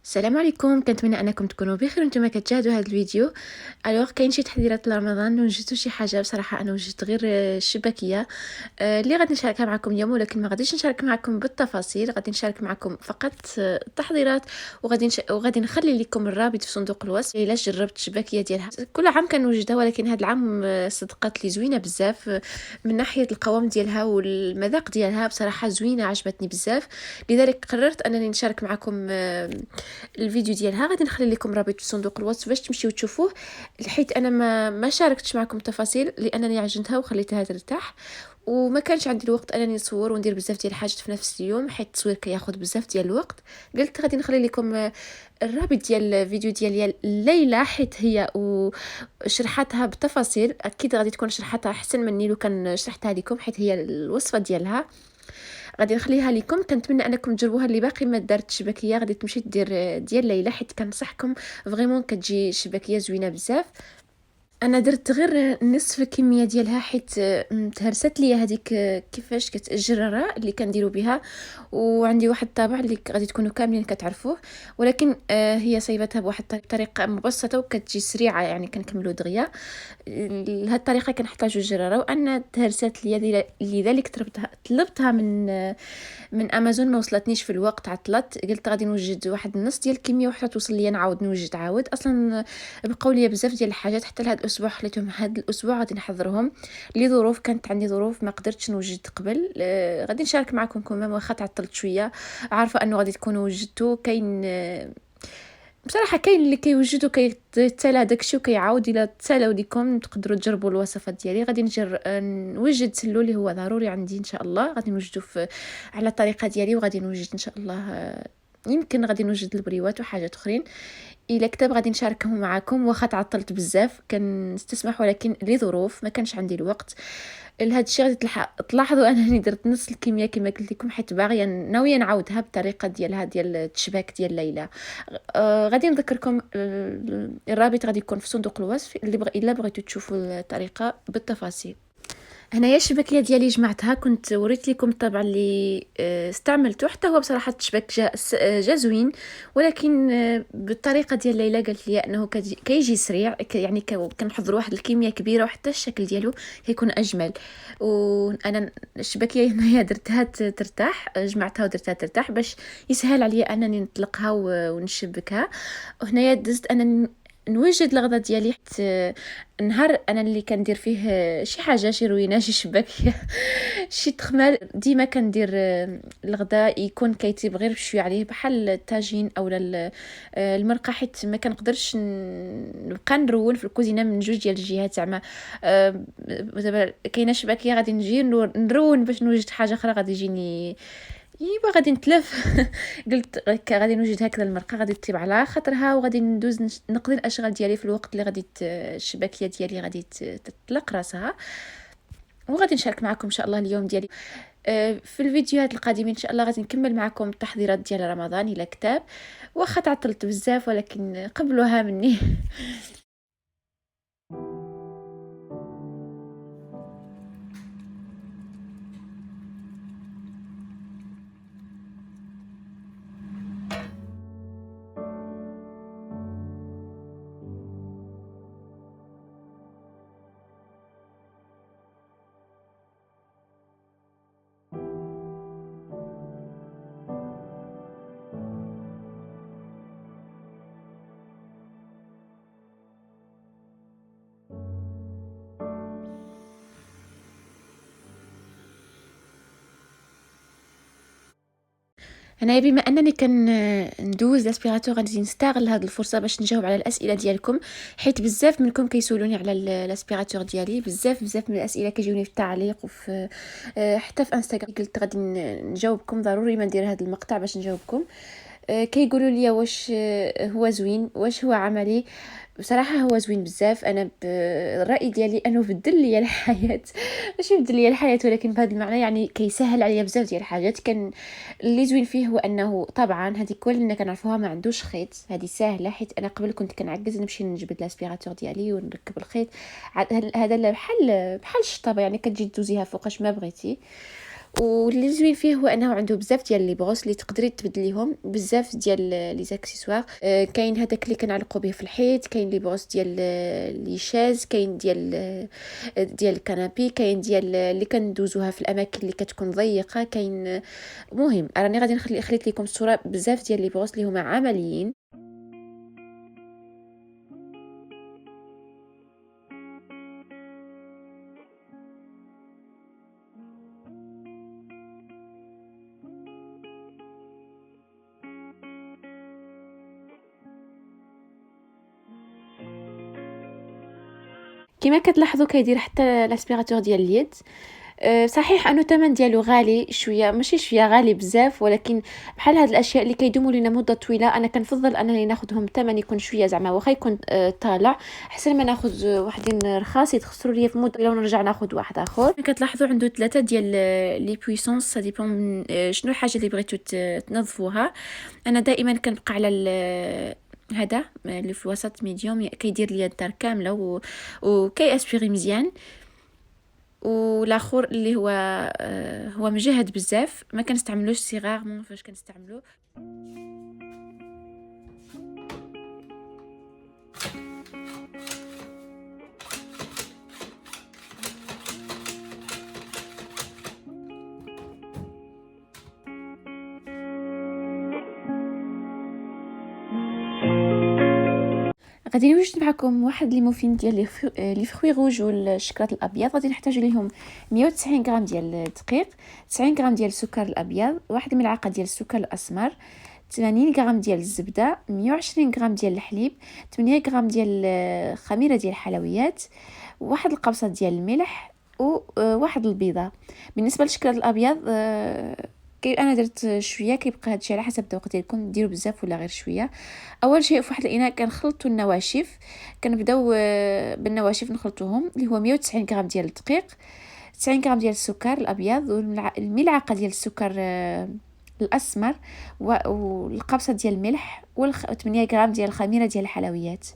السلام عليكم، كنتمنى انكم تكونوا بخير وانتم كتشاهدوا هذا الفيديو. الوغ كاين شي تحضيرات لرمضان، وجدت شي حاجه بصراحه انا وجدت غير الشباكيه اللي غادي نشاركها معكم اليوم، ولكن ما غاديش نشارك معكم بالتفاصيل، غادي نشارك معكم فقط التحضيرات. وغادي نخلي لكم الرابط في صندوق الوصف الا جربت الشباكيه ديالها. كل عام كنوجدها، ولكن هذا العام صدقات لي زوينه بزاف من ناحيه القوام ديالها والمذاق ديالها، بصراحه زوينه عجبتني بزاف. لذلك قررت انني نشارك معكم الفيديو ديالها. غادي نخلي لكم رابط في صندوق الوصف باش تمشيو تشوفوه، حيت انا ما شاركتش معكم التفاصيل لانني عجنتها وخليتها ترتاح، وما كانش عندي الوقت انني نصور وندير بزاف ديال الحاجات في نفس اليوم، حيت التصوير كياخذ بزاف ديال الوقت. قلت غادي نخلي لكم الرابط ديال الفيديو ديال الليله، حيت هي وشرحتها بالتفاصيل. اكيد غادي تكون شرحتها احسن مني لو كان شرحتها لكم، حيت هي الوصفه ديالها غادي نخليها لكم. كنتمنى انكم تجربوها، اللي باقي ما دارت شباكيه غادي تمشي دير ديال ليلى، حيت كنصحكم فريمون كتجي شباكيه زوينه بزاف. انا درت غير نصف الكميه ديالها، حيت تهرست ليا هذيك كيفاش الجراره اللي كنديروا بها، وعندي واحد الطابع اللي غادي تكونوا كاملين كتعرفوه، ولكن هي صايبتها بواحد الطريقه مبسطه وكتجي سريعه، يعني كنكملوا دغيا. لهاد الطريقه كنحتاجوا الجراره، وانا تهرست ليا لذلك طلبتها من امازون، ما وصلتنيش في الوقت، عطلت. قلت غادي نوجد واحد النص ديال الكميه وحده توصل ليا نعاود نوجد عاود. اصلا بقاو ليا بزاف ديال الحاجات حتى لهاد الاسبوع، خليتهم هاد الاسبوع غادي نحضرهم لظروف. كانت عندي ظروف ما قدرتش نوجد قبل. غادي نشارك معكم كمان، واخا تعطلت شويه، عارفه انه غادي تكونوا وجدتوا. كاين بصراحه كاين اللي كيوجدوا كيتسالى داكشي وكيعاود الى تسالاو لكم، تقدروا تجربوا الوصفات ديالي. غادي نوجد سلو اللي هو ضروري عندي ان شاء الله، غادي نوجدو على الطريقه ديالي، وغادي نوجد ان شاء الله يمكن غادي نوجد البريوات وحاجات اخرين. الا كتب غادي نشاركهم معكم، واخا تعطلت بزاف كنستسمح، ولكن لظروف ما كانش عندي الوقت لهذا الشيء. غادي تلاحظوا انني درت نص الكميه كما قلت لكم، حيت باغيه ناويه نعاودها بالطريقه ديالها ديال التشباك ديال ليلى. غادي نذكركم الرابط غادي يكون في صندوق الوصف، اللي الا بغيتوا تشوفوا الطريقه بالتفاصيل. هنايا الشبكيه ديالي جمعتها، كنت وريت لكم الطبع اللي استعملته، حتى هو بصراحه الشباك جا زوين، ولكن بالطريقه ديال ليلى قالت لي انه كيجي سريع، يعني كنحضر واحد الكميه كبيره، وحتى الشكل ديالو كيكون اجمل. وانا الشبكيه هنايا درتها ترتاح، جمعتها ودرتها ترتاح باش يسهل عليا انني نطلقها ونشبكها. وهنايا دزت انا نوجد الغدا ديالي، حتى نهار انا اللي كندير فيه شي حاجه، شي روينه، شي شباكيه شي تخمال، ديما كندير الغداء يكون كيطيب غير بشويه عليه، بحال الطاجين او المرقه، حيت ما كنقدرش نبقى نرون في الكوزينه من جوج ديال الجهات. زعما دابا كاينه شباكيه غادي نجي نرون باش نوجد حاجه اخرى غادي يجيني ايوا غادي نتلف. قلت غادي نوجد هكذا المرقه، غادي تطيب على خاطرها، وغادي ندوز نقضي الاشغال ديالي في الوقت اللي غادي الشباكيه ديالي غادي تطلق راسها. وغادي نشارك معكم ان شاء الله اليوم ديالي في الفيديوهات القادمين ان شاء الله. غادي نكمل معكم التحضيرات ديال رمضان الى كتاب، واخا تعطلت بزاف ولكن قبلوها مني. انا بما انني ندوز لاسبيراتور، غادي نستغل هذه الفرصه باش نجاوب على الاسئله ديالكم، حيت بزاف منكم كيسولوني على الاسبيراتور ديالي. بزاف من الاسئله كيجوني في التعليق وفي حتى في انستغرام. قلت غادي نجاوبكم، ضروري ما ندير هذا المقطع باش نجاوبكم. كيقولوا لي واش هو زوين، واش هو عملي. بصراحه هو زوين بزاف. انا بالراي ديالي انه بدل لي الحياه، ماشي بدل لي الحياه ولكن بهذا المعنى، يعني كيسهل عليا بزاف ديال الحاجات. كان اللي زوين فيه هو انه طبعا هذه كلنا كنعرفوها ما عندوش خيط، هذه سهله، حيت انا قبل كنت كنعجز نمشي نجبد لاسبيراتور ديالي ونركب الخيط. هذا بحال الشطابه، يعني كتجي دوزيها فوقاش ما بغيتي. واللي زوين فيه هو انه عنده بزاف ديال لي بروس اللي تقدري تبدليهم بزاف ديال لي زاكسيسوار. كاين هذاك اللي كنعلقوا به في الحيط، كاين لي بروس ديال لي شاز، كاين ديال الكنابي، كاين ديال اللي كندوزوها في الاماكن اللي كتكون ضيقه. كاين مهم راني غادي خليت لكم الصوره بزاف ديال لي بروس اللي هما عمليين. كما كتلاحظوا كيدير حتى لاسبيراتور ديال اليد. صحيح انه الثمن ديالو غالي شويه، ماشي شويه، غالي بزاف، ولكن بحال هاد الاشياء اللي كيدوموا لنا مده طويله انا كنفضل انني ناخذهم ثمن يكون شويه زعما واخا يكون طالع، احسن ما ناخذ واحدين رخاص يتخسروا ليا في مده طويله ونرجع ناخذ واحد اخر. كتلاحظوا عنده 3 ديال لي بويسونس، سا ديبون من شنو الحاجه اللي بغيتو تنظفوها. انا دائما كنبقى على هذا اللي في الوسط ميديوم، كيدير ليا الدار كامله وكي اسبيري مزيان. والاخر اللي هو مجهد بزاف، ما كنستعملوش صغار مو فاش كنستعملو. غادي نوجد معكم واحد لي موفين ديال لي فروي روج والشكلاط الابيض. غادي نحتاجو ليهم 190 غرام ديال الدقيق، 90 غرام ديال السكر الابيض، واحد ملعقه ديال السكر الاسمر، 80 غرام ديال الزبده، 120 غرام ديال الحليب، 8 غرام ديال خميره ديال الحلويات، واحد القبصه ديال الملح، وواحد البيضه. بالنسبه للشكلاط الابيض انا درت شويه، كيبقى هادشي على حسب الذوق ديالكم، ديروا بزاف ولا غير شويه. اول شيء في واحد الاناء كنخلطوا النواشف، كنبداو بالنواشف نخلطوهم، اللي هو 190 غرام ديال الدقيق، 90 غرام ديال السكر الابيض، والملعقه ديال السكر الاسمر، والقبصه ديال الملح، و8 غرام ديال الخميره ديال الحلويات.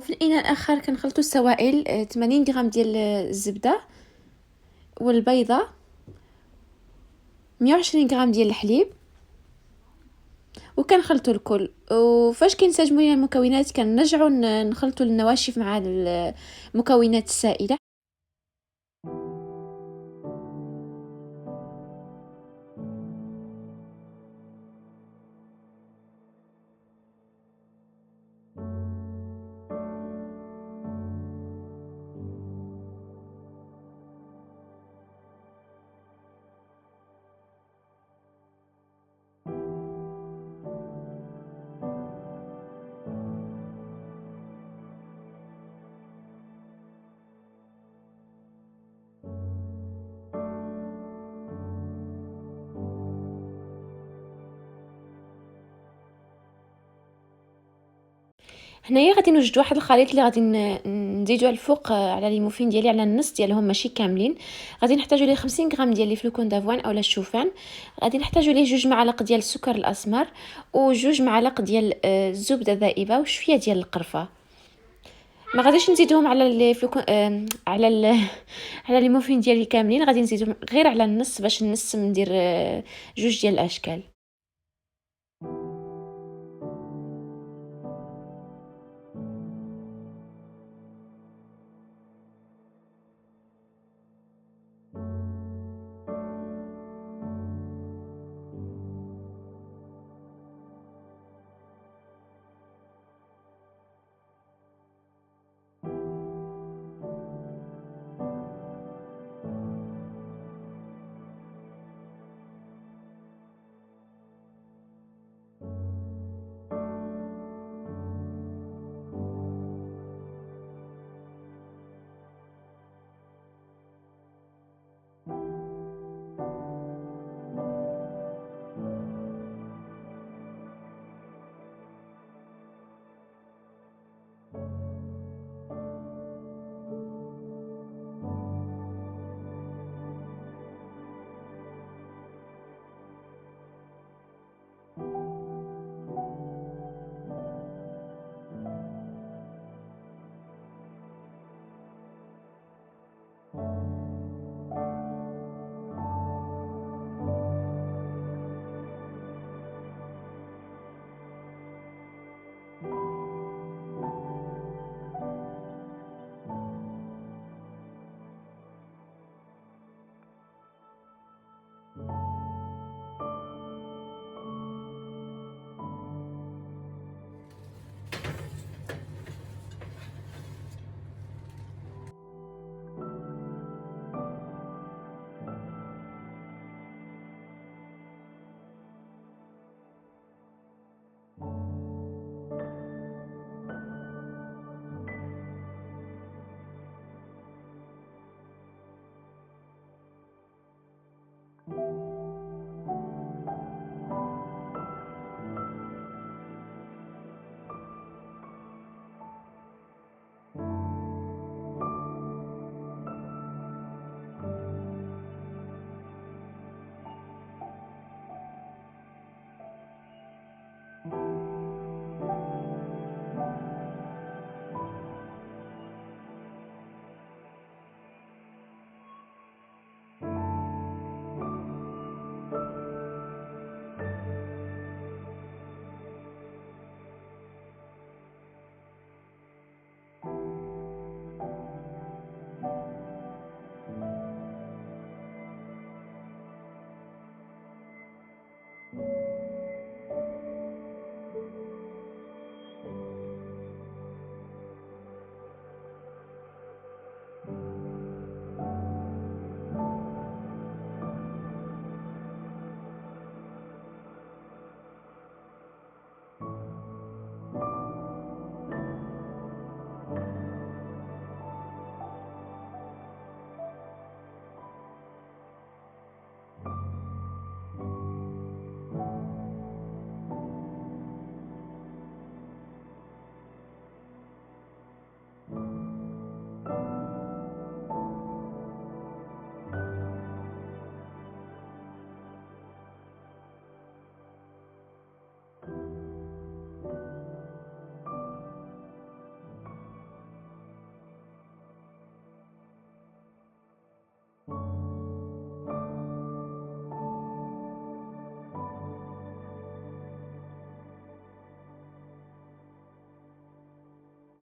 في الاناء الاخر كنخلطوا السوائل، 80 غرام ديال الزبده والبيضه، 120 غرام ديال الحليب، وكنخلطوا الكل. وفاش كينسجموا لينا المكونات كنرجعوا نخلطوا النواشف مع المكونات السائله. هنايا غادي نوجد واحد الخليط اللي غادي نزيدوه الفوق على لي موفين ديالي، على النص ديالهم ماشي كاملين. غادي نحتاجو ليه 50 غرام ديال لي فلوكون دافوان اولا الشوفان، غادي نحتاجو ليه 2 معالق ديال السكر الاسمر، و2 معالق ديال الزبده ذائبه، وشويه ديال القرفه. ما غاديش نزيدهم على لي فلوكون على لي موفين ديالي كاملين، غادي نزيدهم غير على النص باش ندير 2 ديال الاشكال.